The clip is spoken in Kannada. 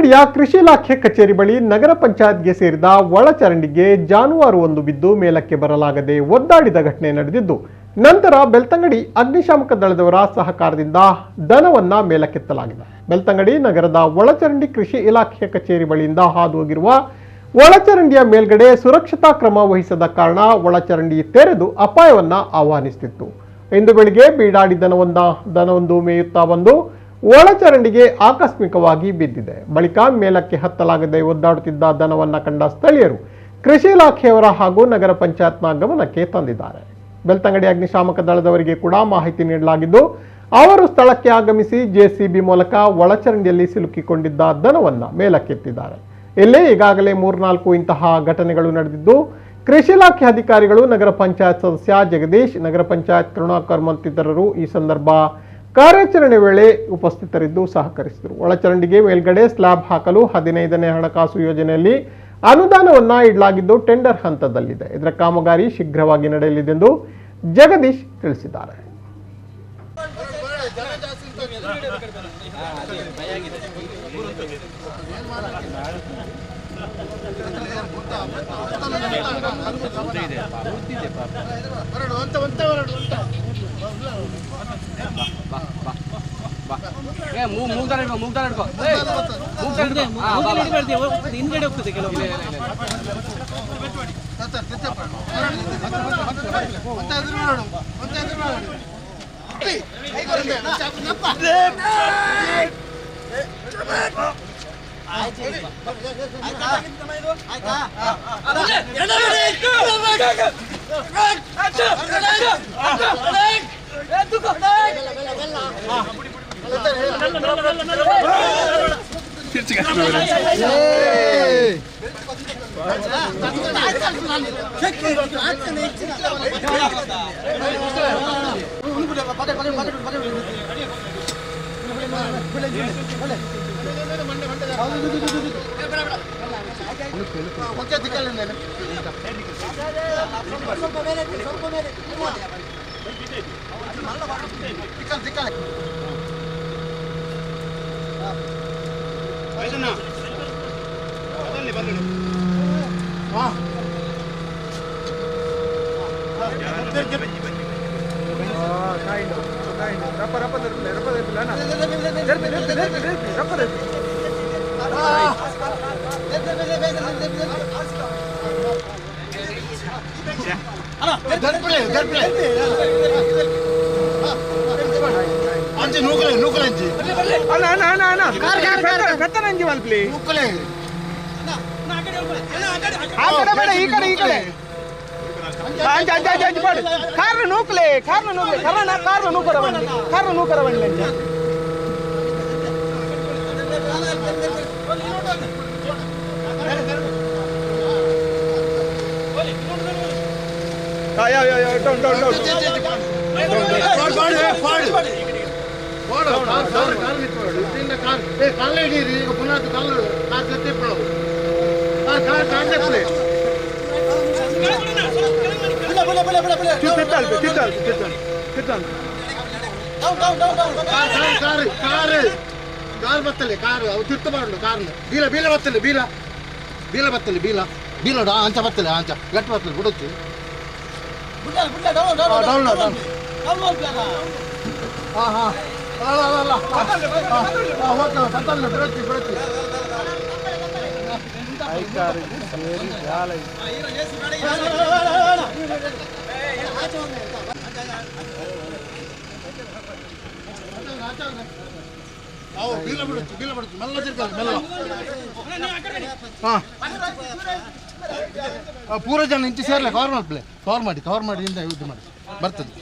ಬೆಳ್ತಂಗಡಿಯ ಕೃಷಿ ಇಲಾಖೆ ಕಚೇರಿ ಬಳಿ ನಗರ ಪಂಚಾಯತ್ಗೆ ಸೇರಿದ ಒಳಚರಂಡಿಗೆ ಜಾನುವಾರು ಒಂದು ಬಿದ್ದು ಮೇಲಕ್ಕೆ ಬರಲಾಗದೆ ಒದ್ದಾಡಿದ ಘಟನೆ ನಡೆದಿದ್ದು, ನಂತರ ಬೆಳ್ತಂಗಡಿ ಅಗ್ನಿಶಾಮಕ ದಳದವರ ಸಹಕಾರದಿಂದ ದನವನ್ನ ಮೇಲಕ್ಕೆತ್ತಲಾಗಿದೆ. ಬೆಳ್ತಂಗಡಿ ನಗರದ ಒಳಚರಂಡಿ ಕೃಷಿ ಇಲಾಖೆ ಕಚೇರಿ ಬಳಿಯಿಂದ ಹಾದು ಹೋಗಿರುವ ಒಳಚರಂಡಿಯ ಮೇಲ್ಗಡೆ ಸುರಕ್ಷತಾ ಕ್ರಮ ವಹಿಸದ ಕಾರಣ ಒಳಚರಂಡಿ ತೆರೆದು ಅಪಾಯವನ್ನ ಆಹ್ವಾನಿಸುತ್ತಿತ್ತು. ಇಂದು ಬೆಳಿಗ್ಗೆ ಬೀಡಾಡಿ ದನವೊಂದು ಮೇಯುತ್ತಾ ಬಂದು ಒಳಚರಂಡಿಗೆ ಆಕಸ್ಮಿಕವಾಗಿ ಬಿದ್ದಿದೆ. ಬಳಿಕ ಮೇಲಕ್ಕೆ ಹತ್ತಲಾಗದೆ ಒದ್ದಾಡುತ್ತಿದ್ದ ದನವನ್ನ ಕಂಡ ಸ್ಥಳೀಯರು ಕೃಷಿ ಇಲಾಖೆಯವರ ಹಾಗೂ ನಗರ ಪಂಚಾಯತ್ನ ಗಮನಕ್ಕೆ ತಂದಿದ್ದಾರೆ. ಬೆಳ್ತಂಗಡಿ ಅಗ್ನಿಶಾಮಕ ದಳದವರಿಗೆ ಕೂಡ ಮಾಹಿತಿ ನೀಡಲಾಗಿದ್ದು, ಅವರು ಸ್ಥಳಕ್ಕೆ ಆಗಮಿಸಿ ಜೆಸಿಬಿ ಮೂಲಕ ಒಳಚರಂಡಿಯಲ್ಲಿ ಸಿಲುಕಿಕೊಂಡಿದ್ದ ದನವನ್ನ ಮೇಲಕ್ಕೆತ್ತಿದ್ದಾರೆ. ಇಲ್ಲಿ ಈಗಾಗಲೇ 3-4 ಇಂತಹ ಘಟನೆಗಳು ನಡೆದಿದ್ದು, ಕೃಷಿ ಇಲಾಖೆ ಅಧಿಕಾರಿಗಳು, ನಗರ ಪಂಚಾಯತ್ ಸದಸ್ಯ ಜಗದೀಶ್, ನಗರ ಪಂಚಾಯತ್ ಕರುಣಾಕರ್ ಮತ್ತಿತರರು ಈ ಸಂದರ್ಭ ಕಾರ್ಯಾಚರಣೆ ವೇಳೆ ಉಪಸ್ಥಿತರಿದ್ದು ಸಹಕರಿಸಿದರು. ಒಳಚರಂಡಿಗೆ ಮೇಲ್ಗಡೆ ಸ್ಲ್ಯಾಬ್ ಹಾಕಲು 15ನೇ ಹಣಕಾಸು ಯೋಜನೆಯಲ್ಲಿ ಅನುದಾನವನ್ನ ಇಡಲಾಗಿದ್ದು ಟೆಂಡರ್ ಹಂತದಲ್ಲಿದೆ. ಇದರ ಕಾಮಗಾರಿ ಶೀಘ್ರವಾಗಿ ನಡೆಯಲಿದೆ ಎಂದು ಜಗದೀಶ್ ತಿಳಿಸಿದ್ದಾರೆ. ಪೂರ ಜನ ಇಂಚು ಸೇರ್ಲೆ ಕವರ್ ಮಾಡಿ ಇಂದ ಯುದ್ಧ ಮಾಡಿ ಬರ್ತದೆ.